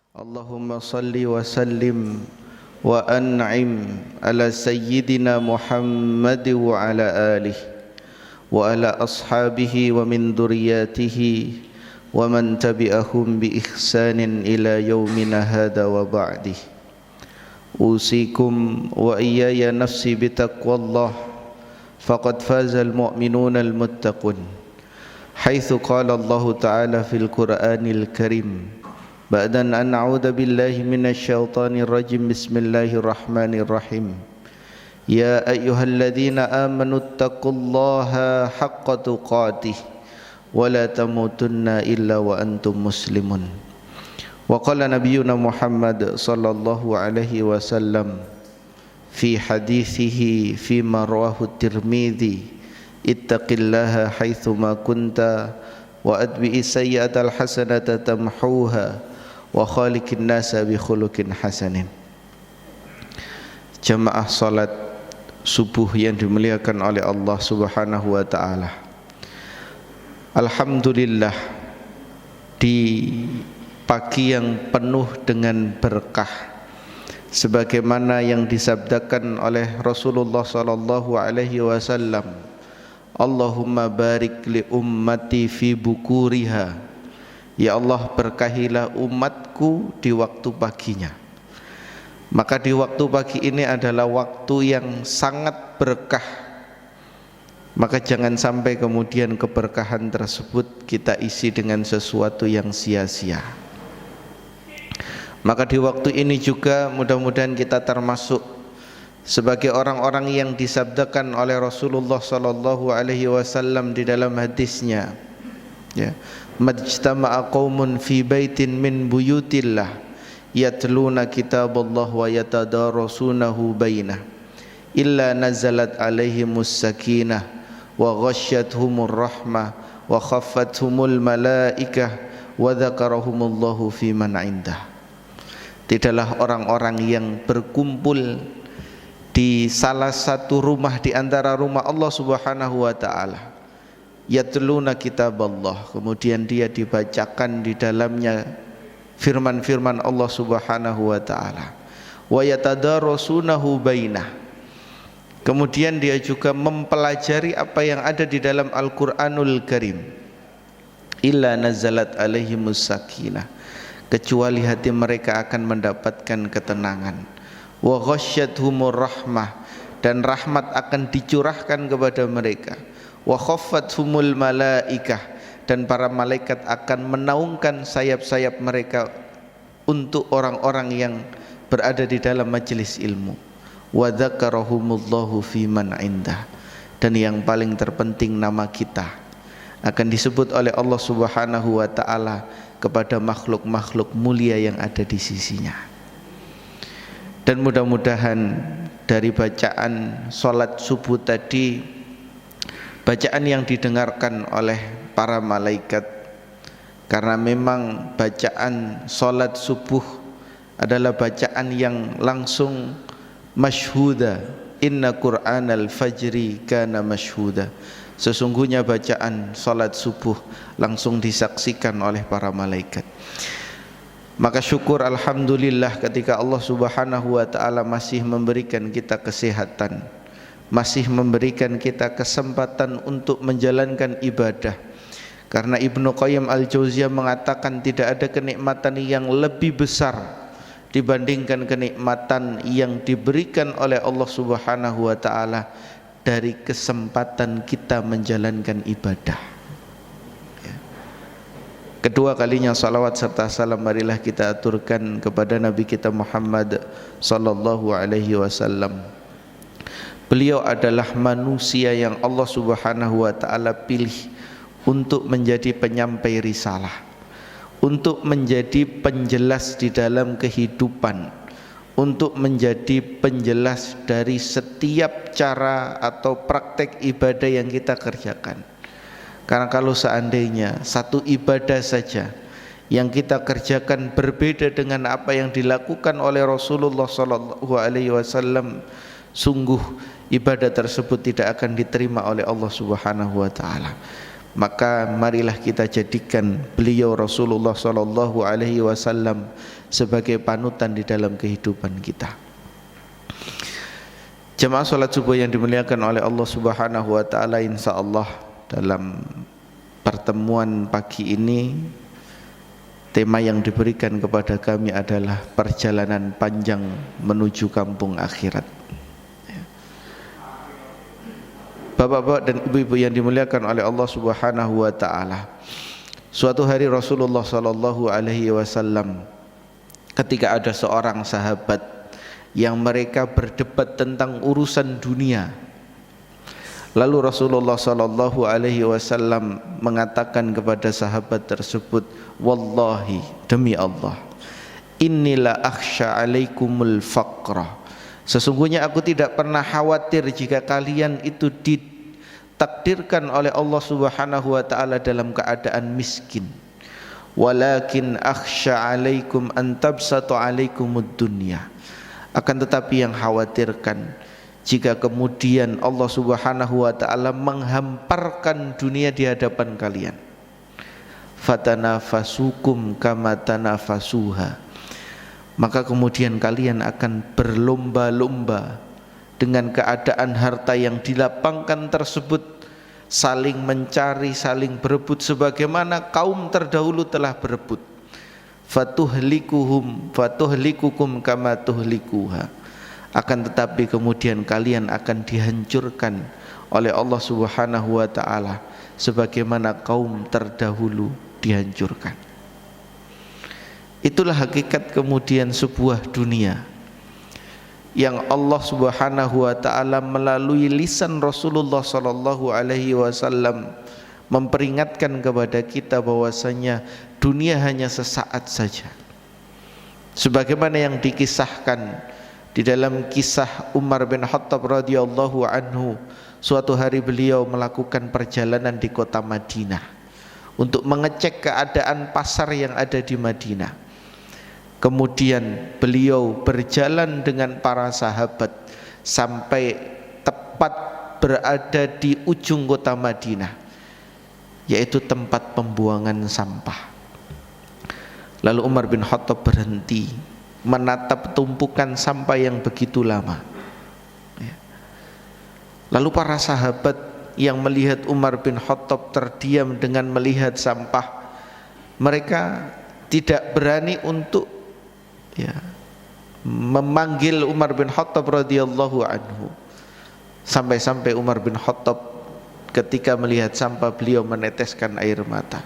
Allahumma salli wa sallim wa an'im ala sayyidina Muhammad wa ala alihi wa ala ashabihi wa min duriyatihi wa man tabi'ahum bi ihsanin ila yaumina hadha wa ba'dih. Usikum wa iyaya nafsi bitaqwallah faqad fazal mu'minuna al-muttaqun haitsu qala Allah ta'ala fil Qur'anil Karim ba'dan an a'udzu billahi minasy syaithanir rajim. Bismillahirrahmanirrahim. Ya ayyuhalladzina amanu taqullaha haqqa tuqatih wa la tamutunna illa wa antum muslimun. Wa qala nabiyyuna Muhammad sallallahu alaihi wasallam fi hadithihi fi ma rawahu Tirmidzi, ittaqillaha haitsu ma kunta wa adbi'i sayyi'atal hasanata tamhuha wa khaliqin nasa bi khuluqin hasanin. Jamaah salat subuh yang dimuliakan oleh Allah Subhanahu wa taala. Alhamdulillah, di pagi yang penuh dengan berkah sebagaimana yang disabdakan oleh Rasulullah sallallahu alaihi wasallam, Allahumma barik li ummati fi bukuriha. Ya Allah, berkahilah umatku di waktu paginya. Maka di waktu pagi ini adalah waktu yang sangat berkah. Maka jangan sampai kemudian keberkahan tersebut kita isi dengan sesuatu yang sia-sia. Maka di waktu ini juga mudah-mudahan kita termasuk sebagai orang-orang yang disabdakan oleh Rasulullah sallallahu alaihi wasallam di dalam hadisnya, ya, majtama'a qaumun fi baitin min buyutillah yatluna kitaballah wa yatadarasunahu bainah illa nazalat alaihimus sakinah wa ghasyyathumur rahmah wa khaffathumul malaikah wa dzakarahumullahu fi man indah. Tidaklah orang-orang yang berkumpul di salah satu rumah di antara rumah Allah Subhanahu wa taala, yatluna kitaballah, kemudian dia dibacakan di dalamnya firman-firman Allah Subhanahu wa taala, wa yatadarasunahu bainah, kemudian dia juga mempelajari apa yang ada di dalam Al-Qur'anul Karim, illa nazalat alaihimus sakinah, kecuali hati mereka akan mendapatkan ketenangan, wa ghasyyathumur rahmah, dan rahmat akan dicurahkan kepada mereka, wa khaffathumul malaikah, dan para malaikat akan menaungkan sayap-sayap mereka untuk orang-orang yang berada di dalam majelis ilmu, wa dzakarahumullahu fi man indah, dan yang paling terpenting nama kita akan disebut oleh Allah Subhanahu wa taala kepada makhluk-makhluk mulia yang ada di sisinya. Dan mudah-mudahan dari bacaan salat subuh tadi, bacaan yang didengarkan oleh para malaikat, karena memang bacaan salat subuh adalah bacaan yang langsung masyhuda, inna qur'anal fajri kana masyhuda, sesungguhnya bacaan salat subuh langsung disaksikan oleh para malaikat. Maka syukur alhamdulillah ketika Allah Subhanahu wa taala masih memberikan kita kesehatan, masih memberikan kita kesempatan untuk menjalankan ibadah. Karena Ibnu Qayyim Al-Jauziyah mengatakan tidak ada kenikmatan yang lebih besar dibandingkan kenikmatan yang diberikan oleh Allah Subhanahu wa taala dari kesempatan kita menjalankan ibadah. Kedua kalinya salawat serta salam marilah kita aturkan kepada Nabi kita Muhammad sallallahu alaihi wasallam. Beliau adalah manusia yang Allah Subhanahu wa taala pilih untuk menjadi penyampai risalah, untuk menjadi penjelas di dalam kehidupan, untuk menjadi penjelas dari setiap cara atau praktek ibadah yang kita kerjakan. Karena kalau seandainya satu ibadah saja yang kita kerjakan berbeda dengan apa yang dilakukan oleh Rasulullah sallallahu alaihi wasallam, sungguh ibadah tersebut tidak akan diterima oleh Allah Subhanahu wa taala. Maka marilah kita jadikan beliau Rasulullah sallallahu alaihi wasallam sebagai panutan di dalam kehidupan kita. Jemaah salat subuh yang dimuliakan oleh Allah Subhanahu wa taala, insyaallah dalam pertemuan pagi ini tema yang diberikan kepada kami adalah perjalanan panjang menuju kampung akhirat. Bapak-bapak dan ibu-ibu yang dimuliakan oleh Allah Subhanahu wa taala, suatu hari Rasulullah sallallahu alaihi wasallam ketika ada seorang sahabat yang mereka berdebat tentang urusan dunia, lalu Rasulullah sallallahu alaihi wasallam mengatakan kepada sahabat tersebut, wallahi, demi Allah, innila akhsha alaikumul faqra, sesungguhnya aku tidak pernah khawatir jika kalian itu ditakdirkan oleh Allah Subhanahu wa taala dalam keadaan miskin. Walakin akhsha alaikum an tabsatu alaikumud dunya. Akan tetapi yang khawatirkan jika kemudian Allah Subhanahu wa taala menghamparkan dunia di hadapan kalian. Fatanafasukum kama tanafasuha. Maka kemudian kalian akan berlomba-lomba dengan keadaan harta yang dilapangkan tersebut, saling mencari, saling berebut sebagaimana kaum terdahulu telah berebut. Fatuhlikukum kama tuhlikuha. Akan tetapi kemudian kalian akan dihancurkan oleh Allah Subhanahu wa taala sebagaimana kaum terdahulu dihancurkan. Itulah hakikat kemudian sebuah dunia yang Allah Subhanahu wa taala melalui lisan Rasulullah sallallahu alaihi wasallam memperingatkan kepada kita bahwasanya dunia hanya sesaat saja. Sebagaimana yang dikisahkan di dalam kisah Umar bin Khattab radhiyallahu anhu, suatu hari beliau melakukan perjalanan di kota Madinah untuk mengecek keadaan pasar yang ada di Madinah. Kemudian beliau berjalan dengan para sahabat sampai tepat berada di ujung kota Madinah, yaitu tempat pembuangan sampah. Lalu Umar bin Khattab berhenti menatap tumpukan sampah yang begitu lama. Lalu para sahabat yang melihat Umar bin Khattab terdiam dengan melihat sampah, mereka tidak berani untuk memanggil Umar bin Khattab radhiyallahu anhu. Sampai-sampai Umar bin Khattab ketika melihat sampah beliau meneteskan air mata.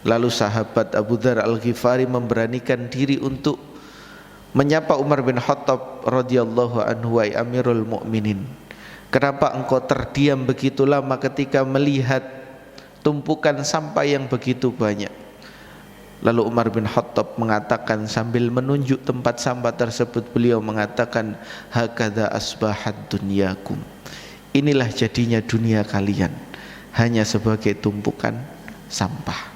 Lalu sahabat Abu Dzar Al-Ghifari memberanikan diri untuk menyapa Umar bin Khattab radhiyallahu anhu, wahai Amirul Mukminin, kenapa engkau terdiam begitu lama ketika melihat tumpukan sampah yang begitu banyak? Lalu Umar bin Khattab mengatakan sambil menunjuk tempat sampah tersebut, beliau mengatakan, hakadha asbahat dunyakum, inilah jadinya dunia kalian, hanya sebagai tumpukan sampah.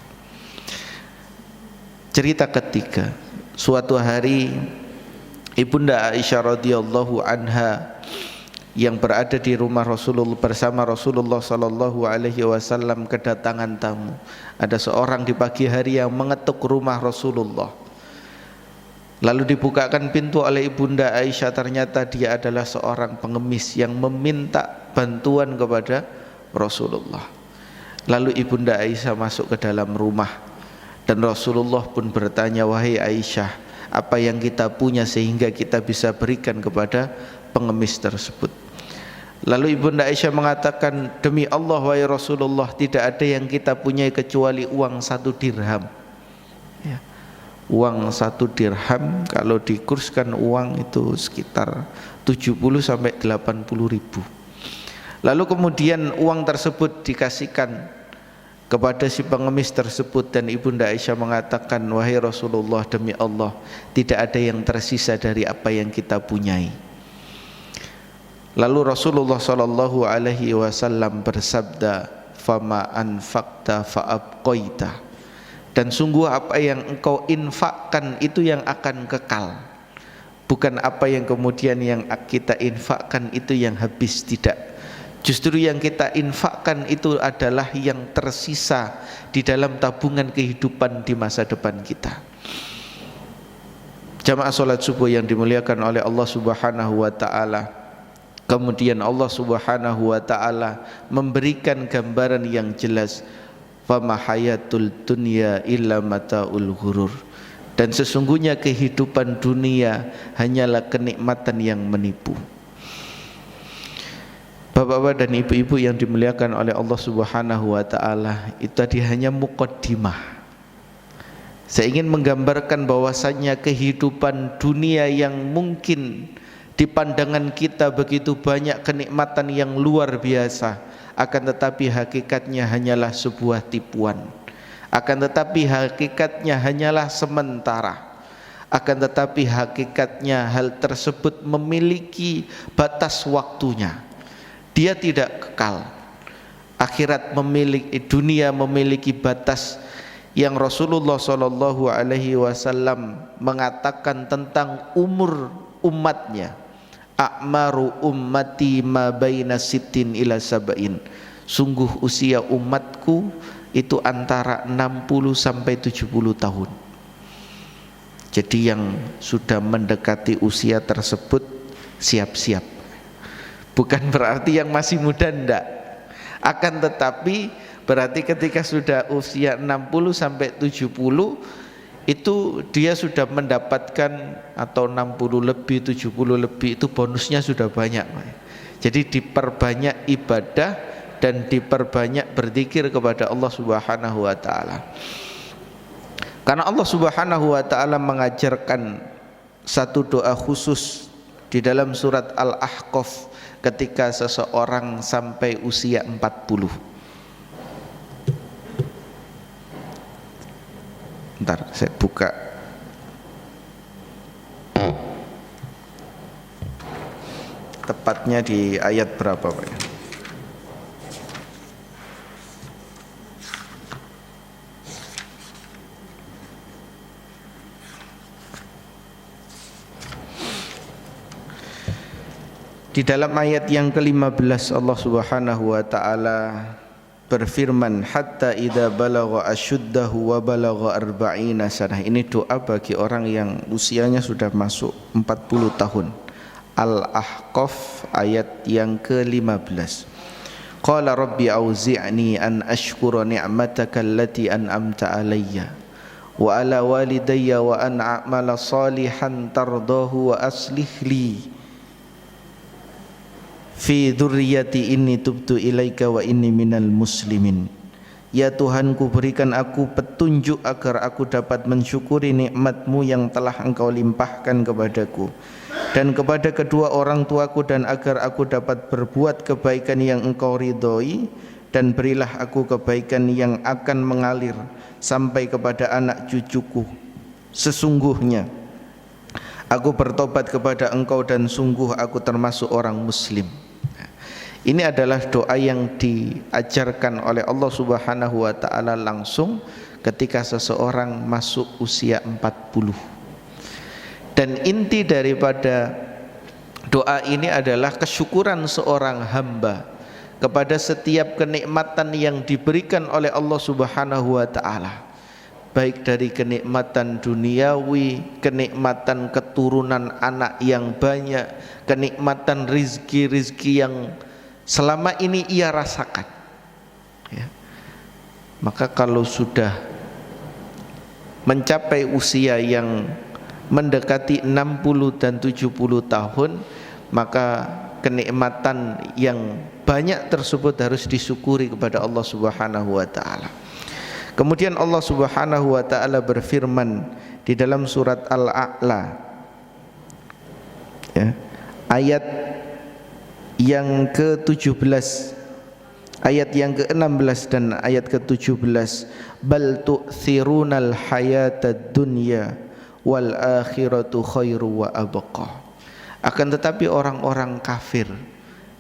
Cerita ketiga, suatu hari Ibunda Aisyah radhiyallahu anha yang berada di rumah Rasulullah bersama Rasulullah sallallahu alaihi wasallam kedatangan tamu. Ada seorang di pagi hari yang mengetuk rumah Rasulullah. Lalu dibukakan pintu oleh Ibunda Aisyah, ternyata dia adalah seorang pengemis yang meminta bantuan kepada Rasulullah. Lalu Ibunda Aisyah masuk ke dalam rumah dan Rasulullah pun bertanya, wahai Aisyah, apa yang kita punya sehingga kita bisa berikan kepada pengemis tersebut? Lalu Ibunda Aisyah mengatakan, demi Allah wahai Rasulullah, tidak ada yang kita punya kecuali uang 1 dirham. Uang 1 dirham kalau dikurskan uang itu sekitar 70 sampai 80 ribu. Lalu kemudian uang tersebut dikasihkan kepada si pengemis tersebut dan Ibunda Aisyah mengatakan, wahai Rasulullah, demi Allah, tidak ada yang tersisa dari apa yang kita punyai. Lalu Rasulullah sallallahu alaihi wasallam bersabda, fama anfaqta faabqaita, dan sungguh apa yang engkau infakkan itu yang akan kekal, bukan apa yang kemudian yang kita infakkan itu yang habis, tidak. Justru yang kita infakkan itu adalah yang tersisa di dalam tabungan kehidupan di masa depan kita. Jamaah salat subuh yang dimuliakan oleh Allah Subhanahu wa taala. Kemudian Allah Subhanahu wa taala memberikan gambaran yang jelas, fama hayatul dunya illa mataul ghurur. Dan sesungguhnya kehidupan dunia hanyalah kenikmatan yang menipu. Bapak-bapak dan ibu-ibu yang dimuliakan oleh Allah Subhanahu wa taala, itu tadi hanya muqaddimah. Saya ingin menggambarkan bahwasannya kehidupan dunia yang mungkin di pandangan kita begitu banyak kenikmatan yang luar biasa, akan tetapi hakikatnya hanyalah sebuah tipuan. Akan tetapi hakikatnya hanyalah sementara. Akan tetapi hakikatnya hal tersebut memiliki batas waktunya. Dia tidak kekal. Akhirat memiliki, dunia memiliki batas yang Rasulullah Shallallahu Alaihi Wasallam mengatakan tentang umur umatnya. A'maru ummati ma baina sittin ila sab'in. Sungguh usia umatku itu antara 60 sampai 70 tahun. Jadi yang sudah mendekati usia tersebut siap-siap. Bukan berarti yang masih muda, enggak. Akan tetapi berarti ketika sudah usia 60 sampai 70 itu dia sudah mendapatkan, atau 60 lebih 70 lebih, itu bonusnya sudah banyak. Jadi diperbanyak ibadah dan diperbanyak berzikir kepada Allah Subhanahu wa taala. Karena Allah Subhanahu wa taala mengajarkan satu doa khusus di dalam surat Al-Ahqaf ketika seseorang sampai usia 40. Bentar, saya buka. Tepatnya di ayat berapa, Pak? Di dalam ayat yang ke-15 Allah Subhanahu wa taala berfirman, hatta idza balagha asyuddahu wa balagha arba'ina sanah. Ini doa bagi orang yang usianya sudah masuk 40 tahun. Al-Ahqaf ayat yang ke-15. Qala rabbi auzi'ni an ashkura ni'mataka allati an'amta alayya wa ala walidayya wa an a'mala salihan tardahu wa aslih li fi dzurriyyati inni tubtu ilaika wa inni minal muslimin. Ya Tuhanku, berikan aku petunjuk agar aku dapat mensyukuri nikmat-Mu yang telah Engkau limpahkan kepadaku dan kepada kedua orang tuaku, dan agar aku dapat berbuat kebaikan yang Engkau ridhoi, dan berilah aku kebaikan yang akan mengalir sampai kepada anak cucuku. Sesungguhnya aku bertobat kepada Engkau dan sungguh aku termasuk orang muslim. Ini adalah doa yang diajarkan oleh Allah Subhanahu wa taala langsung ketika seseorang masuk usia 40. Dan inti daripada doa ini adalah kesyukuran seorang hamba kepada setiap kenikmatan yang diberikan oleh Allah Subhanahu wa taala. Baik dari kenikmatan duniawi, kenikmatan keturunan anak yang banyak, kenikmatan rizki-rizki yang selama ini ia rasakan, ya. Maka kalau sudah mencapai usia yang mendekati 60 dan 70 tahun, maka kenikmatan yang banyak tersebut harus disyukuri kepada Allah Subhanahu wa taala. Kemudian Allah Subhanahu wa taala berfirman di dalam surat Al-A'la, ya, ayat yang ke-17, ayat yang ke-16 dan ayat ke-17, bal tu'thirunal hayatad dunya wal akhiratu khairu wa abqa. Akan tetapi orang-orang kafir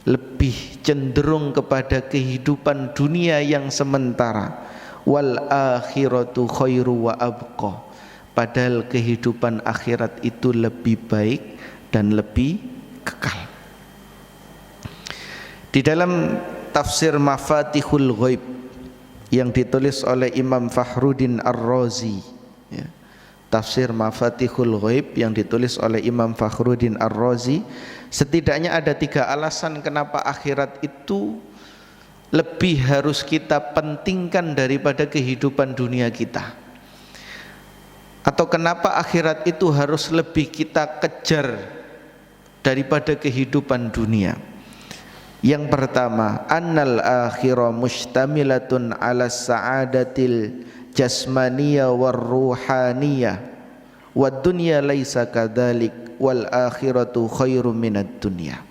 lebih cenderung kepada kehidupan dunia yang sementara, wal akhiratu khairu wa abqa, padahal kehidupan akhirat itu lebih baik dan lebih kekal. Di dalam tafsir Mafatihul Ghaib yang ditulis oleh Imam Fakhruddin Ar-Razi, ya, tafsir Mafatihul Ghaib yang ditulis oleh Imam Fakhruddin Ar-Razi, setidaknya ada 3 alasan kenapa akhirat itu lebih harus kita pentingkan daripada kehidupan dunia kita, atau kenapa akhirat itu harus lebih kita kejar daripada kehidupan dunia. Yang pertama, annal akhirah mustamilatun ala sa'adatil jasmaniyah war ruhaniyah wad dunya laisa kadzalik wal akhiratu khairum minad dunya.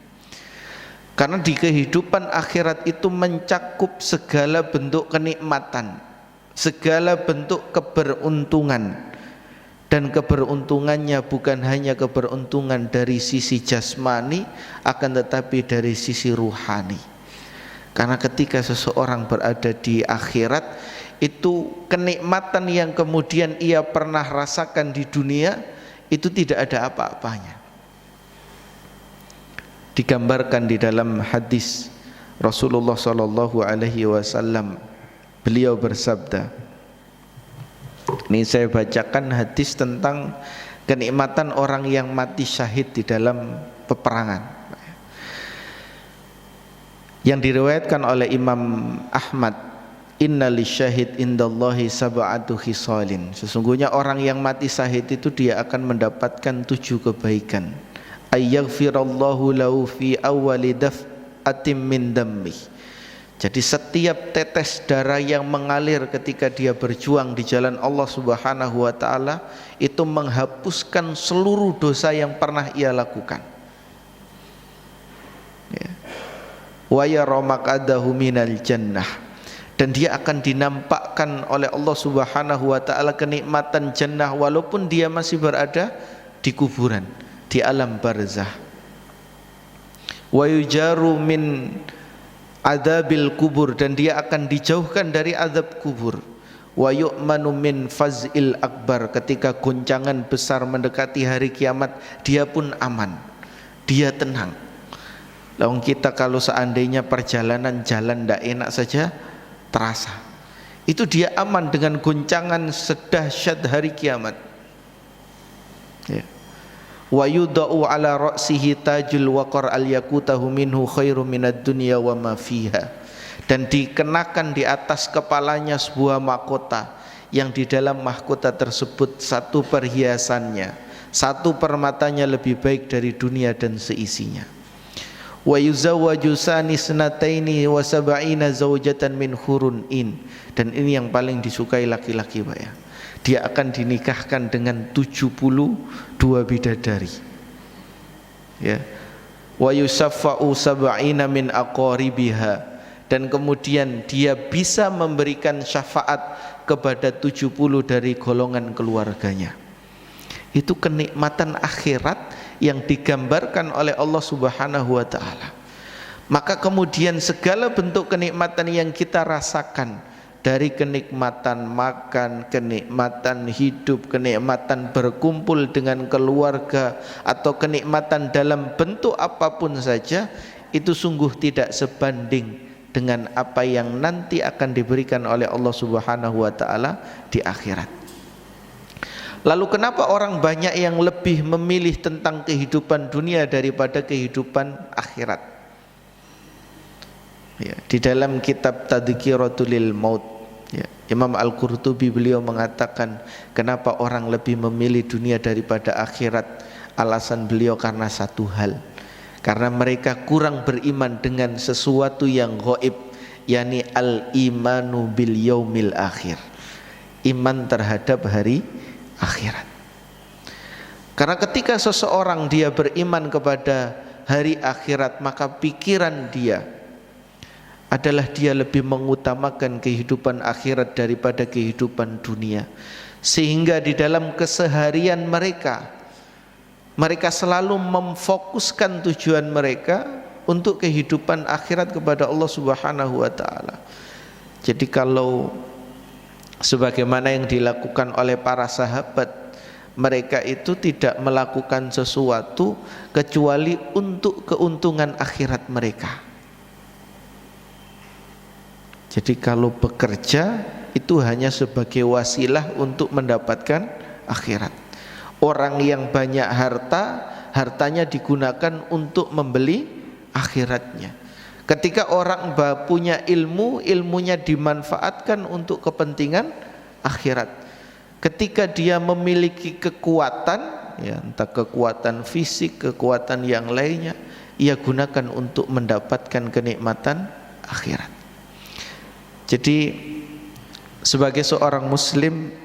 Karena di kehidupan akhirat itu mencakup segala bentuk kenikmatan, segala bentuk keberuntungan, dan keberuntungannya bukan hanya keberuntungan dari sisi jasmani, akan tetapi dari sisi ruhani. Karena ketika seseorang berada di akhirat, itu kenikmatan yang kemudian ia pernah rasakan di dunia itu tidak ada apa-apanya. Digambarkan di dalam hadis Rasulullah SAW, beliau bersabda, ini saya bacakan hadis tentang kenikmatan orang yang mati syahid di dalam peperangan, yang diriwayatkan oleh Imam Ahmad. Inna lisyahid indallahi sab'atu khisalin, sesungguhnya orang yang mati syahid itu dia akan mendapatkan 7 kebaikan. Ayyaghfirallahu lahu fi awwali daf'atin min dammi, jadi setiap tetes darah yang mengalir ketika dia berjuang di jalan Allah Subhanahu wa taala itu menghapuskan seluruh dosa yang pernah ia lakukan. Wa yara maq'adahu minal jannah, dan dia akan dinampakkan oleh Allah Subhanahu wa taala kenikmatan jannah walaupun dia masih berada di kuburan, di alam barzah. Wa yujaru min adabil kubur, dan dia akan dijauhkan dari azab kubur. Wa yu'manu min faz'il akbar, ketika goncangan besar mendekati hari kiamat dia pun aman, dia tenang. Lalu kita kalau seandainya perjalanan jalan tidak enak saja terasa, itu dia aman dengan goncangan sedahsyat hari kiamat, ya. Wa yudau ala ra'sihi tajul waqar al yakutahu minhu khairu minad dunya wa ma fiha, dan dikenakan di atas kepalanya sebuah mahkota yang di dalam mahkota tersebut satu perhiasannya, satu permatanya lebih baik dari dunia dan seisinya. Wa yuzawwaju sani sanataini wa sab'ina zawjatan min hurun in, dan ini yang paling disukai laki-laki, Pak, ya. Dia akan dinikahkan dengan 72 bidadari, ya. Wa yusaffa'u sab'ina min aqaribiha, dan kemudian dia bisa memberikan syafaat kepada 70 dari golongan keluarganya. Itu kenikmatan akhirat yang digambarkan oleh Allah Subhanahu wa taala. Maka kemudian segala bentuk kenikmatan yang kita rasakan, dari kenikmatan makan, kenikmatan hidup, kenikmatan berkumpul dengan keluarga, atau kenikmatan dalam bentuk apapun saja, itu sungguh tidak sebanding dengan apa yang nanti akan diberikan oleh Allah Subhanahu wa taala di akhirat. Lalu kenapa orang banyak yang lebih memilih tentang kehidupan dunia daripada kehidupan akhirat? Ya, di dalam kitab Tadhkiratul Maut, ya, Imam Al-Qurtubi beliau mengatakan kenapa orang lebih memilih dunia daripada akhirat. Alasan beliau karena satu hal, karena mereka kurang beriman dengan sesuatu yang gaib, yakni al-imanu bil yaumil akhir, iman terhadap hari akhirat. Karena ketika seseorang dia beriman kepada hari akhirat, maka pikiran dia adalah dia lebih mengutamakan kehidupan akhirat daripada kehidupan dunia, sehingga di dalam keseharian mereka selalu memfokuskan tujuan mereka untuk kehidupan akhirat kepada Allah Subhanahu wa taala. Jadi kalau sebagaimana yang dilakukan oleh para sahabat, mereka itu tidak melakukan sesuatu kecuali untuk keuntungan akhirat mereka. Jadi kalau bekerja itu hanya sebagai wasilah untuk mendapatkan akhirat. Orang yang banyak harta, hartanya digunakan untuk membeli akhiratnya. Ketika orang punya ilmu, ilmunya dimanfaatkan untuk kepentingan akhirat. Ketika dia memiliki kekuatan, ya, entah kekuatan fisik, kekuatan yang lainnya, ia gunakan untuk mendapatkan kenikmatan akhirat. Jadi sebagai seorang muslim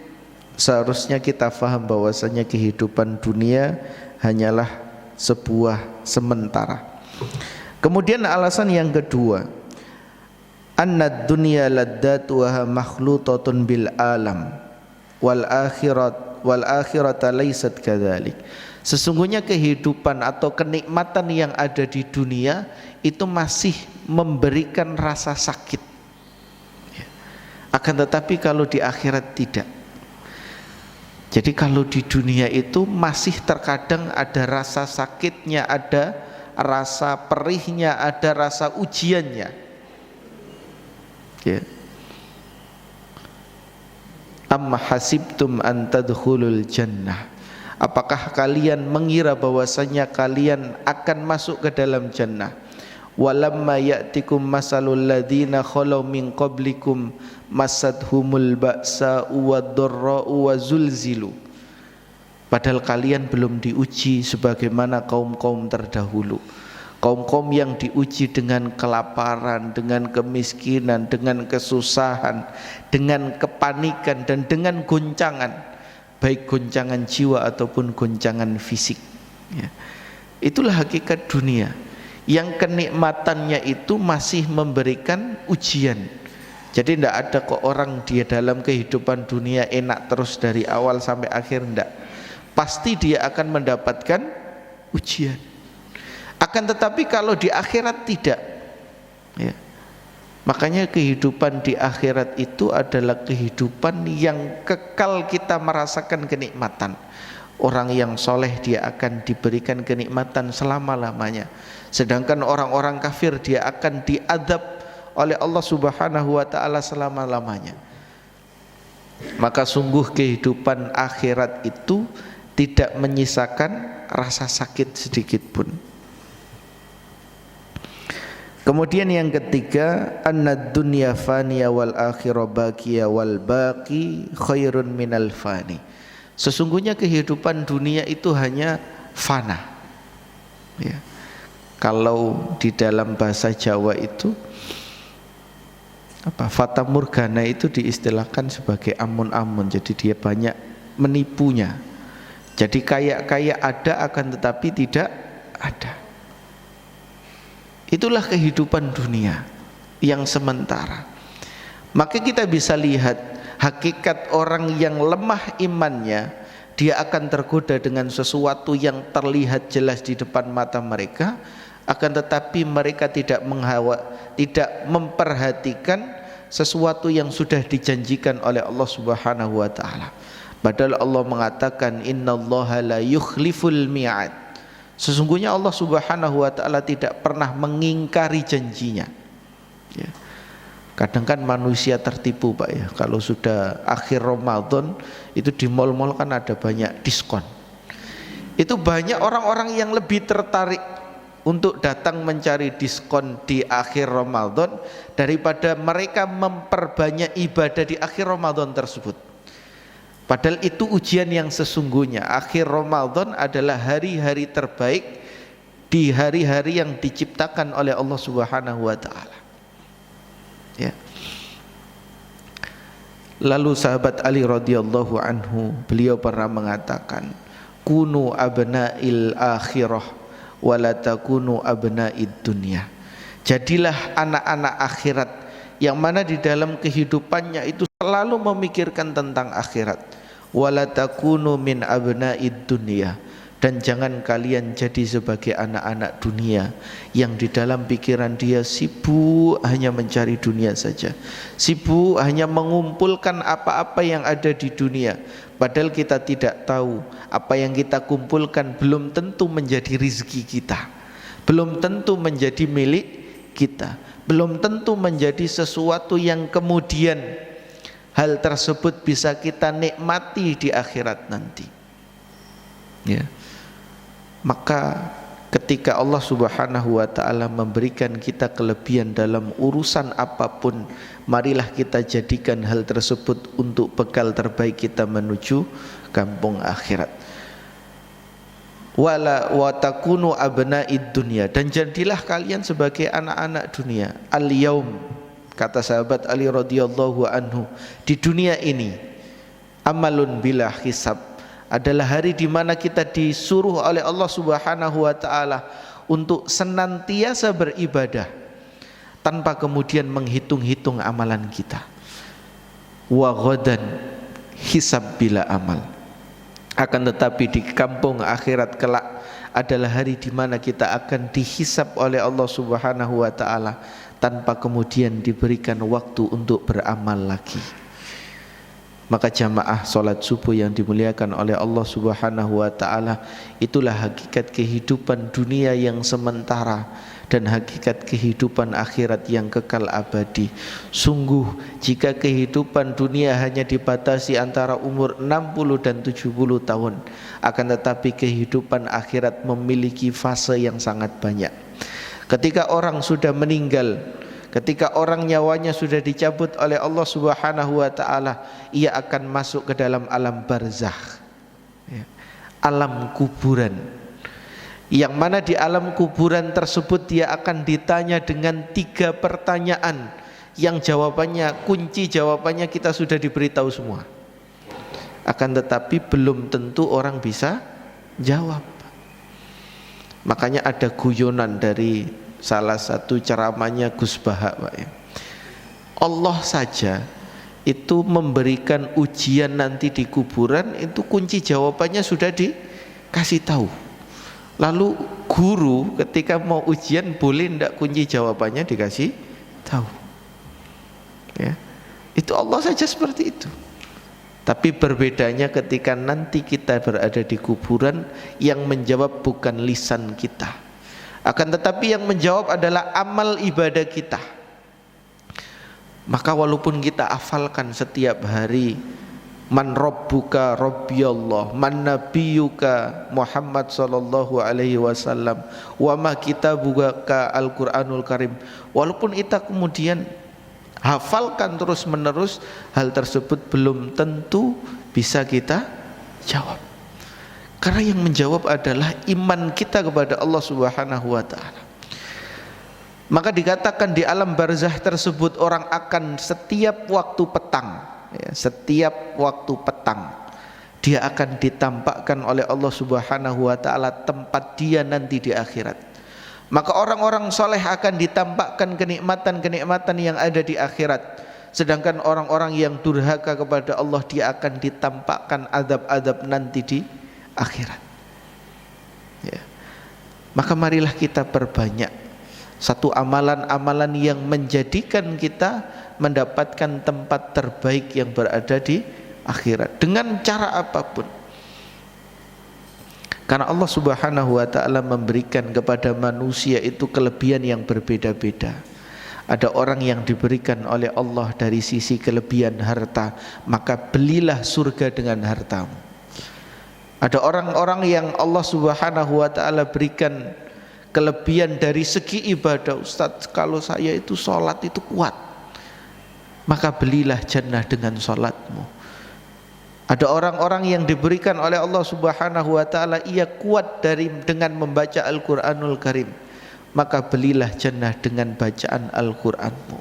seharusnya kita faham bahwasanya kehidupan dunia hanyalah sebuah sementara. Kemudian alasan yang kedua, annad dunya laddatuha makhlutatun bil alam wal akhirata laysat kadzalik. Sesungguhnya kehidupan atau kenikmatan yang ada di dunia itu masih memberikan rasa sakit. Akan tetapi kalau di akhirat tidak. Jadi kalau di dunia itu masih terkadang ada rasa sakitnya, ada rasa perihnya, ada rasa ujiannya. Ya. Amma hasibtum an tadkhulul jannah. Apakah kalian mengira bahwasanya kalian akan masuk ke dalam jannah? Walamma ya'tikum masalul ladzina khalau min qablikum masadhumul ba'sa wad-dharra'u wa zulzilu. Padahal kalian belum diuji sebagaimana kaum-kaum terdahulu. Kaum-kaum yang diuji dengan kelaparan, dengan kemiskinan, dengan kesusahan, dengan kepanikan dan dengan goncangan, baik goncangan jiwa ataupun goncangan fisik. Ya. Itulah hakikat dunia. Yang kenikmatannya itu masih memberikan ujian. Jadi tidak ada kok orang dia dalam kehidupan dunia enak terus dari awal sampai akhir, tidak. Pasti dia akan mendapatkan ujian. Akan tetapi kalau di akhirat tidak, ya. Makanya kehidupan di akhirat itu adalah kehidupan yang kekal, kita merasakan kenikmatan. Orang yang soleh dia akan diberikan kenikmatan selama-lamanya. Sedangkan orang-orang kafir dia akan diadab oleh Allah Subhanahu wa taala selama-lamanya. Maka sungguh kehidupan akhirat itu tidak menyisakan rasa sakit sedikit pun. Kemudian yang ketiga, annad dunya faniya wal akhirah baqiya wal baqi khairun minal fani. Sesungguhnya kehidupan dunia itu hanya fana. Ya. Kalau di dalam bahasa Jawa itu fata morgana itu diistilahkan sebagai amun-amun. Jadi dia banyak menipunya. Jadi kaya ada akan tetapi tidak ada. Itulah kehidupan dunia yang sementara. Maka kita bisa lihat hakikat orang yang lemah imannya, dia akan tergoda dengan sesuatu yang terlihat jelas di depan mata mereka, akan tetapi mereka tidak memperhatikan sesuatu yang sudah dijanjikan oleh Allah Subhanahu wa taala. Padahal Allah mengatakan innallaha la yukhliful mi'ad. Sesungguhnya Allah Subhanahu wa taala tidak pernah mengingkari janjinya. Ya. Kadang kan manusia tertipu Pak ya, kalau sudah akhir Ramadan itu di mal-mal kan ada banyak diskon. Itu banyak orang-orang yang lebih tertarik untuk datang mencari diskon di akhir Ramadan daripada mereka memperbanyak ibadah di akhir Ramadan tersebut. Padahal itu ujian yang sesungguhnya. Akhir Ramadan adalah hari-hari terbaik di hari-hari yang diciptakan oleh Allah Subhanahu wa taala. Ya. Lalu sahabat Ali radhiyallahu anhu, beliau pernah mengatakan, kunu abna'il akhirah wala takunu abna'id dunya. Jadilah anak-anak akhirat yang mana di dalam kehidupannya itu selalu memikirkan tentang akhirat. Wala takunu min abna'id dunya. Dan jangan kalian jadi sebagai anak-anak dunia yang di dalam pikiran dia sibuk hanya mencari dunia saja, sibuk hanya mengumpulkan apa-apa yang ada di dunia. Padahal kita tidak tahu apa yang kita kumpulkan belum tentu menjadi rizki kita, belum tentu menjadi milik kita, belum tentu menjadi sesuatu yang kemudian hal tersebut bisa kita nikmati di akhirat nanti. Ya. Maka ketika Allah Subhanahu wa taala memberikan kita kelebihan dalam urusan apapun, marilah kita jadikan hal tersebut untuk bekal terbaik kita menuju kampung akhirat. Wala wa takunu abna'id dunya, dan jadilah kalian sebagai anak-anak dunia. Al-yaum, kata sahabat Ali radhiyallahu anhu, di dunia ini amalun bila hisab, adalah hari di mana kita disuruh oleh Allah Subhanahu wa taala untuk senantiasa beribadah tanpa kemudian menghitung-hitung amalan kita. Wa ghadan hisab bila amal. Akan tetapi di kampung akhirat kelak adalah hari di mana kita akan dihisab oleh Allah Subhanahu wa taala tanpa kemudian diberikan waktu untuk beramal lagi. Maka jamaah salat subuh yang dimuliakan oleh Allah Subhanahu wa taala, itulah hakikat kehidupan dunia yang sementara dan hakikat kehidupan akhirat yang kekal abadi. Sungguh jika kehidupan dunia hanya dibatasi antara umur 60 dan 70 tahun, akan tetapi kehidupan akhirat memiliki fase yang sangat banyak. Ketika orang sudah meninggal, ketika orang nyawanya sudah dicabut oleh Allah Subhanahu wa taala, ia akan masuk ke dalam alam barzakh, alam kuburan, yang mana di alam kuburan tersebut dia akan ditanya dengan 3 pertanyaan yang jawabannya, kunci jawabannya kita sudah diberitahu semua, akan tetapi belum tentu orang bisa jawab. Makanya ada guyonan dari salah satu ceramahnya Gus Baha, Pak, ya. Allah saja itu memberikan ujian nanti di kuburan, itu kunci jawabannya sudah dikasih tahu. Lalu guru ketika mau ujian boleh ndak kunci jawabannya dikasih tahu, ya. Itu Allah saja seperti itu. Tapi berbedanya ketika nanti kita berada di kuburan, yang menjawab bukan lisan kita, akan tetapi yang menjawab adalah amal ibadah kita. Maka walaupun kita hafalkan setiap hari, man rabbuka rabbiyallah, man nabiyuka Muhammad sallallahu alaihi wasallam, wa ma kitabuka Al-Qur'anul Karim, walaupun kita kemudian hafalkan terus menerus, hal tersebut belum tentu bisa kita jawab. Karena yang menjawab adalah iman kita kepada Allah Subhanahu wa taala. Maka dikatakan di alam barzakh tersebut orang akan setiap waktu petang, ya, setiap waktu petang dia akan ditampakkan oleh Allah Subhanahu wa taala tempat dia nanti di akhirat. Maka orang-orang soleh akan ditampakkan kenikmatan-kenikmatan yang ada di akhirat, sedangkan orang-orang yang durhaka kepada Allah, dia akan ditampakkan azab-azab nanti di akhirat, ya. Maka marilah kita perbanyak satu amalan-amalan yang menjadikan kita mendapatkan tempat terbaik yang berada di akhirat dengan cara apapun. Karena Allah Subhanahu wa taala memberikan kepada manusia itu kelebihan yang berbeda-beda. Ada orang yang diberikan oleh Allah dari sisi kelebihan harta, maka belilah surga dengan hartamu. Ada orang-orang yang Allah Subhanahu wa taala berikan kelebihan dari segi ibadah. Ustaz, kalau saya itu sholat itu kuat, maka belilah jannah dengan sholatmu. Ada orang-orang yang diberikan oleh Allah Subhanahu wa taala, ia kuat dengan membaca Al-Qur'anul Karim, maka belilah jannah dengan bacaan Al-Qur'anmu.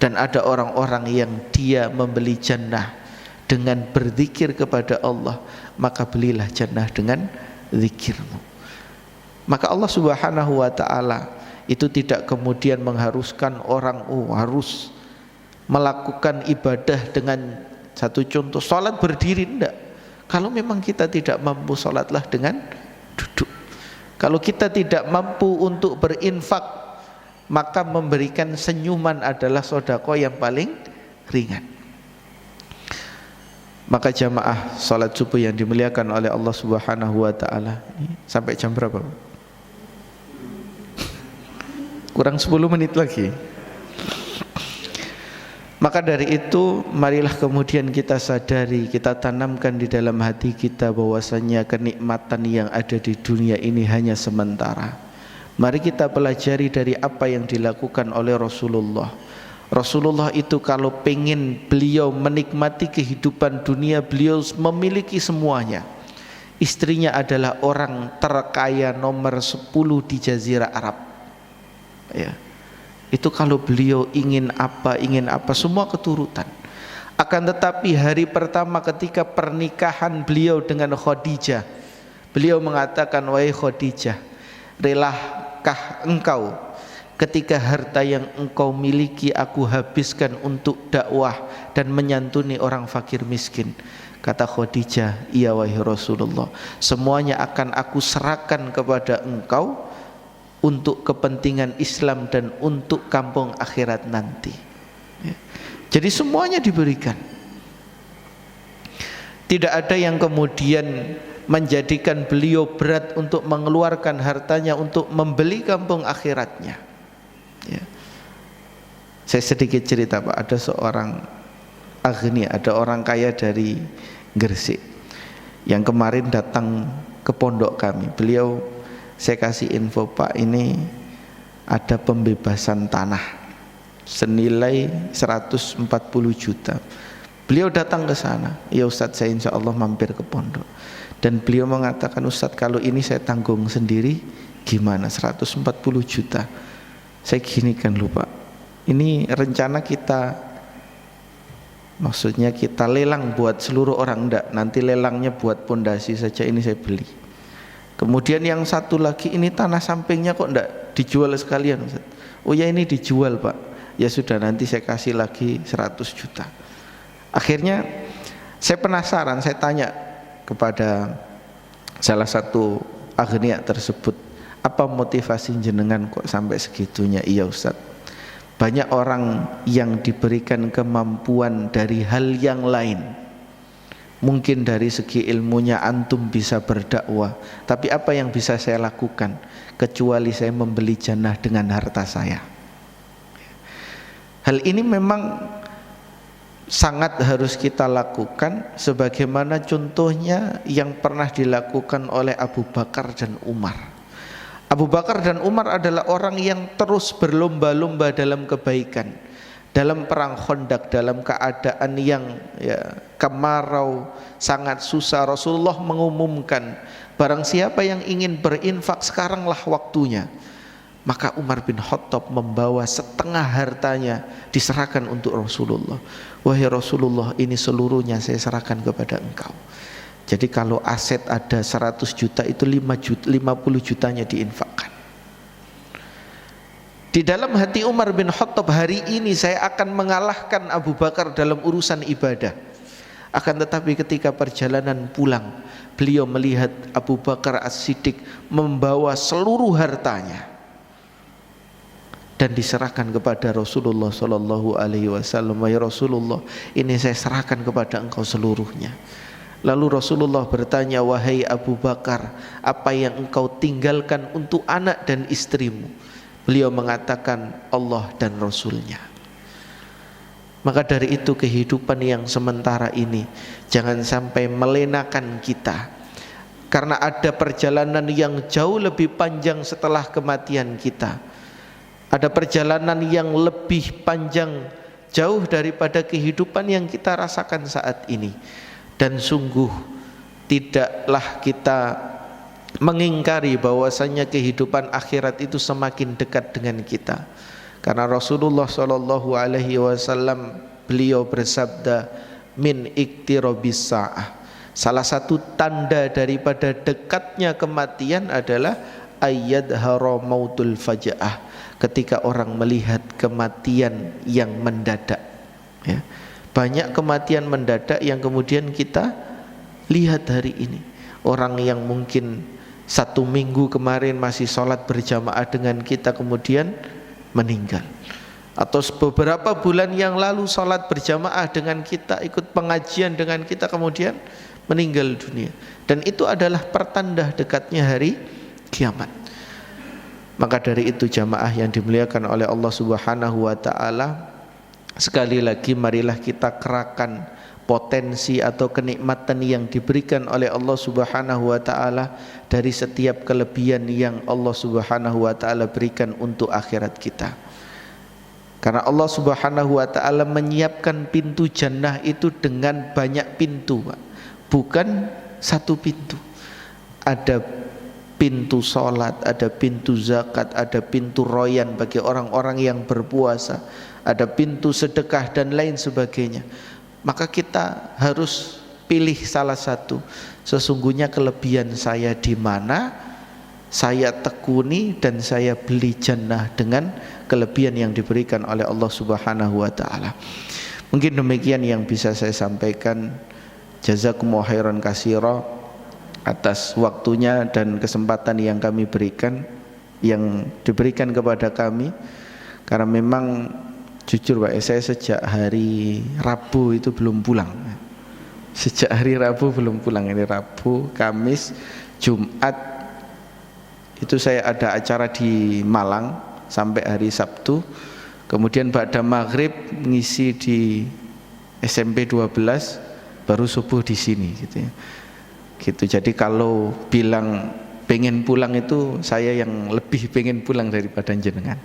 Dan ada orang-orang yang dia membeli jannah dengan berzikir kepada Allah, maka belilah jannah dengan zikirmu. Maka Allah Subhanahu wa taala itu tidak kemudian mengharuskan orang harus melakukan ibadah dengan satu contoh salat berdiri, enggak. Kalau memang kita tidak mampu, salatlah dengan duduk. Kalau kita tidak mampu untuk berinfak, maka memberikan senyuman adalah sedekah yang paling ringan. Maka jamaah salat subuh yang dimuliakan oleh Allah Subhanahu wa taala, sampai jam berapa? kurang 10 menit lagi. Maka dari itu marilah kemudian kita sadari, kita tanamkan di dalam hati kita bahwasanya kenikmatan yang ada di dunia ini hanya sementara. Mari kita pelajari dari apa yang dilakukan oleh Rasulullah. Rasulullah itu kalau pengen beliau menikmati kehidupan dunia, beliau memiliki semuanya. Istrinya adalah orang terkaya nomor 10 di Jazirah Arab, ya. Itu kalau beliau ingin apa semua keturutan. Akan tetapi hari pertama ketika pernikahan beliau dengan Khadijah, beliau mengatakan, wahai Khadijah, relakah engkau ketika harta yang engkau miliki aku habiskan untuk dakwah dan menyantuni orang fakir miskin? Kata Khadijah, iya wahai Rasulullah, semuanya akan aku serahkan kepada engkau untuk kepentingan Islam dan untuk kampung akhirat nanti, ya. Jadi semuanya diberikan. Tidak ada yang kemudian menjadikan beliau berat untuk mengeluarkan hartanya untuk membeli kampung akhiratnya, ya. Saya sedikit cerita Pak, ada seorang aghnia, ada orang kaya dari Gresik yang kemarin datang ke pondok kami. Beliau, saya kasih info, Pak, ini ada pembebasan tanah senilai 140 juta. Beliau datang ke sana, ya Ustadz, saya insya Allah mampir ke pondok. Dan beliau mengatakan, Ustadz, kalau ini saya tanggung sendiri gimana? 140 juta. Saya ginikan lupa, ini rencana kita, maksudnya kita lelang buat seluruh orang, enggak, nanti lelangnya buat pondasi saja, ini saya beli. Kemudian yang satu lagi, ini tanah sampingnya kok enggak dijual sekalian, Ustaz? Oh ya, ini dijual Pak. Ya sudah, nanti saya kasih lagi 100 juta. Akhirnya saya penasaran, saya tanya kepada salah satu aghnia tersebut, apa motivasi jenengan kok sampai segitunya? Iya Ustaz, banyak orang yang diberikan kemampuan dari hal yang lain. Mungkin dari segi ilmunya antum bisa berdakwah, tapi apa yang bisa saya lakukan kecuali saya membeli jannah dengan harta saya? Hal ini memang sangat harus kita lakukan, sebagaimana contohnya yang pernah dilakukan oleh Abu Bakar dan Umar. Abu Bakar dan Umar adalah orang yang terus berlomba-lomba dalam kebaikan. Dalam perang Khandaq, dalam keadaan yang kemarau sangat susah, Rasulullah mengumumkan, barang siapa yang ingin berinfak sekaranglah waktunya. Maka Umar bin Khattab membawa setengah hartanya diserahkan untuk Rasulullah. Wahai Rasulullah, ini seluruhnya saya serahkan kepada engkau. Jadi kalau aset ada 100 juta, itu 50 jutanya diinfakkan. Di dalam hati Umar bin Khattab, hari ini saya akan mengalahkan Abu Bakar dalam urusan ibadah. Akan tetapi ketika perjalanan pulang, beliau melihat Abu Bakar As-Siddiq membawa seluruh hartanya dan diserahkan kepada Rasulullah Sallallahu Alaihi Wasallam. Ya Rasulullah, ini saya serahkan kepada engkau seluruhnya. Lalu Rasulullah bertanya, wahai Abu Bakar, apa yang engkau tinggalkan untuk anak dan istrimu? Beliau mengatakan, Allah dan Rasulnya. Maka dari itu kehidupan yang sementara ini jangan sampai melenakan kita, karena ada perjalanan yang jauh lebih panjang setelah kematian kita. Ada perjalanan yang lebih panjang jauh daripada kehidupan yang kita rasakan saat ini. Dan sungguh tidaklah kita mengingkari bahwasanya kehidupan akhirat itu semakin dekat dengan kita. Karena Rasulullah Shallallahu Alaihi Wasallam beliau bersabda, min iktirabis sa'ah, salah satu tanda daripada dekatnya kematian adalah ayyadhara mautul faja'ah, ketika orang melihat kematian yang mendadak, ya. Banyak kematian mendadak yang kemudian kita lihat hari ini. Orang yang mungkin 1 minggu kemarin masih sholat berjamaah dengan kita kemudian meninggal, atau beberapa bulan yang lalu sholat berjamaah dengan kita, ikut pengajian dengan kita, kemudian meninggal dunia. Dan itu adalah pertanda dekatnya hari kiamat. Maka dari itu jamaah yang dimuliakan oleh Allah Subhanahu wa taala, sekali lagi marilah kita kerahkan potensi atau kenikmatan yang diberikan oleh Allah Subhanahu wa taala dari setiap kelebihan yang Allah Subhanahu wa taala berikan untuk akhirat kita. Karena Allah Subhanahu wa taala menyiapkan pintu jannah itu dengan banyak pintu, Pak. Bukan satu pintu. Ada pintu salat, ada pintu zakat, ada pintu royan bagi orang-orang yang berpuasa, ada pintu sedekah dan lain sebagainya. Maka kita harus pilih salah satu. Sesungguhnya kelebihan saya di mana, saya tekuni dan saya beli jannah dengan kelebihan yang diberikan oleh Allah Subhanahu wa taala. Mungkin demikian yang bisa saya sampaikan. Jazakumullahu khairan katsira atas waktunya dan kesempatan yang kami berikan, yang diberikan kepada kami. Karena memang jujur Pak, saya sejak hari Rabu itu belum pulang. Sejak hari Rabu belum pulang. Ini Rabu, Kamis, Jumat itu saya ada acara di Malang sampai hari Sabtu. Kemudian ba'da maghrib ngisi di SMP 12, baru subuh di sini gitu ya. Gitu. Jadi kalau bilang pengen pulang itu saya yang lebih pengen pulang daripada jenengan.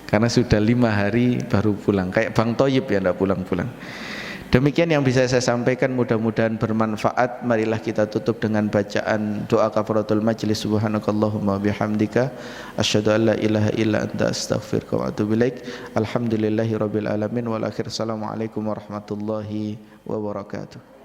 Karena sudah 5 hari baru pulang. Kayak Bang Toyib ya, enggak pulang-pulang. Demikian yang bisa saya sampaikan, mudah-mudahan bermanfaat. Marilah kita tutup dengan bacaan doa kafaratul majlis. Subhanakallahumma bihamdika asyhadu an la ilaha illa anta astaghfiruka wa atubu ilaik. Alhamdulillahirabbil alamin wal akhir. Assalamualaikum warahmatullahi wabarakatuh.